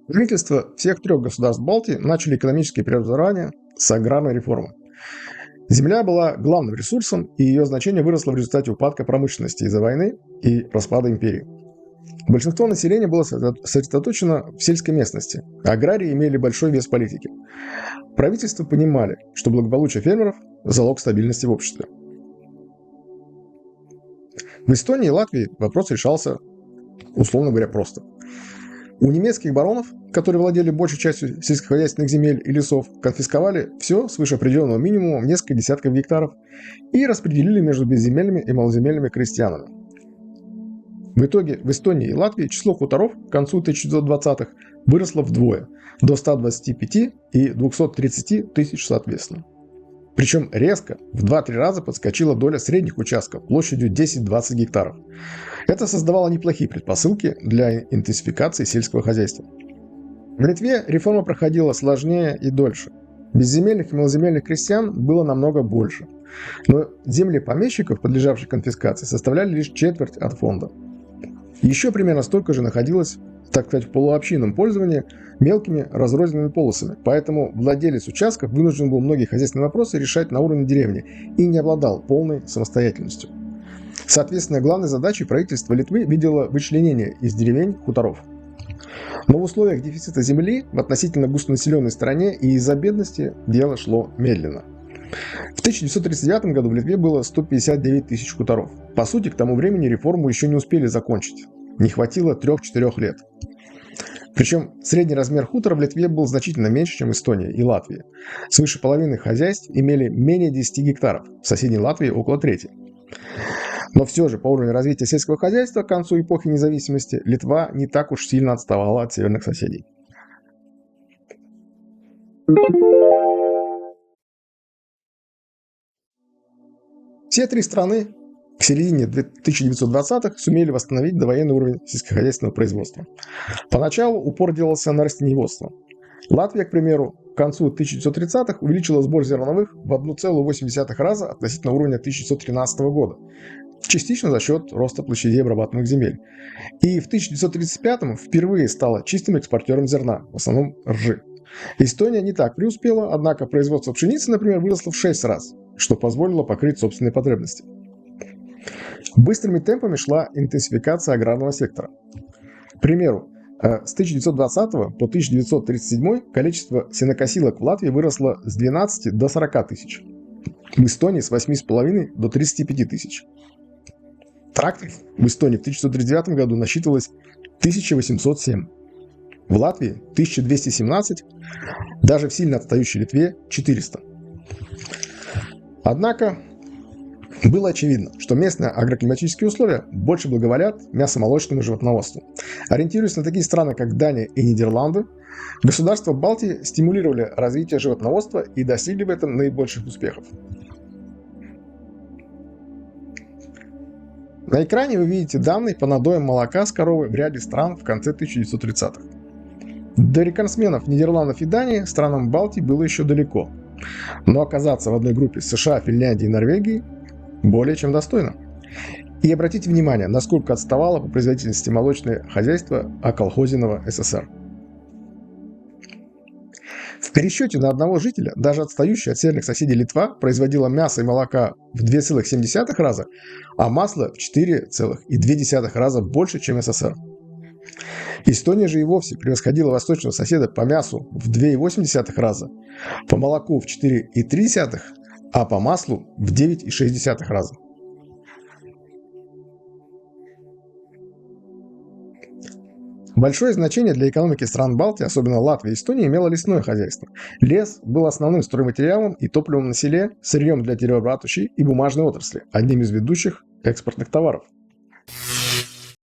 Правительства всех трех государств Балтии начали экономические преобразования с аграрной реформы. Земля была главным ресурсом, и ее значение выросло в результате упадка промышленности из-за войны и распада империи. Большинство населения было сосредоточено в сельской местности. Аграрии имели большой вес в политике. Правительства понимали, что благополучие фермеров – залог стабильности в обществе. В Эстонии и Латвии вопрос решался, условно говоря, просто. У немецких баронов, которые владели большей частью сельскохозяйственных земель и лесов, конфисковали все свыше определенного минимума в несколько десятков гектаров и распределили между безземельными и малоземельными крестьянами. В итоге в Эстонии и Латвии число хуторов к концу 1920-х выросло вдвое – до 125 и 230 тысяч соответственно. Причем резко, в 2-3 раза подскочила доля средних участков площадью 10-20 гектаров. Это создавало неплохие предпосылки для интенсификации сельского хозяйства. В Литве реформа проходила сложнее и дольше. Безземельных и малоземельных крестьян было намного больше. Но земли помещиков, подлежавших конфискации, составляли лишь четверть от фонда. Еще примерно столько же находилось, так сказать, в полуобщинном пользовании мелкими разрозненными полосами, поэтому владелец участков вынужден был многие хозяйственные вопросы решать на уровне деревни и не обладал полной самостоятельностью. Соответственно, главной задачей правительства Литвы видело вычленение из деревень хуторов. Но в условиях дефицита земли в относительно густонаселенной стране и из-за бедности дело шло медленно. В 1939 году в Литве было 159 тысяч хуторов. По сути, к тому времени реформу еще не успели закончить. Не хватило 3-4 лет. Причем средний размер хутора в Литве был значительно меньше, чем в Эстонии и Латвии. Свыше половины хозяйств имели менее 10 гектаров, в соседней Латвии около трети. Но все же по уровню развития сельского хозяйства к концу эпохи независимости Литва не так уж сильно отставала от северных соседей. Все три страны к середине 1920-х сумели восстановить довоенный уровень сельскохозяйственного производства. Поначалу упор делался на растениеводство. Латвия, к примеру, к концу 1930-х увеличила сбор зерновых в 1,8 раза относительно уровня 1913 года, частично за счет роста площадей обрабатываемых земель. И в 1935-м впервые стала чистым экспортером зерна, в основном ржи. Эстония не так преуспела, однако производство пшеницы, например, выросло в 6 раз, что позволило покрыть собственные потребности. Быстрыми темпами шла интенсификация аграрного сектора. К примеру, с 1920 по 1937 количество сенокосилок в Латвии выросло с 12 до 40 тысяч. В Эстонии с 8,5 до 35 тысяч. Тракторов в Эстонии в 1939 году насчитывалось 1807. В Латвии 1217, даже в сильно отстающей Литве 400. Однако было очевидно, что местные агроклиматические условия больше благоволят мясомолочному животноводству. Ориентируясь на такие страны, как Дания и Нидерланды, государства Балтии стимулировали развитие животноводства и достигли в этом наибольших успехов. На экране вы видите данные по надоям молока с коровы в ряде стран в конце 1930-х. До рекордсменов Нидерландов и Дании странам Балтии было еще далеко. Но оказаться в одной группе с США, Финляндией и Норвегией более чем достойно. И обратите внимание, насколько отставало по производительности молочное хозяйство околхозенного СССР. В пересчете на одного жителя даже отстающая от северных соседей Литва производила мясо и молока в 2,7 раза, а масло в 4,2 раза больше, чем СССР. Эстония же и вовсе превосходила восточного соседа по мясу в 2,8 раза, по молоку в 4,3, а по маслу в 9,6 раза. Большое значение для экономики стран Балтии, особенно Латвии и Эстонии, имело лесное хозяйство. Лес был основным стройматериалом и топливом на селе, сырьем для деревообрабатывающей и бумажной отрасли, одним из ведущих экспортных товаров.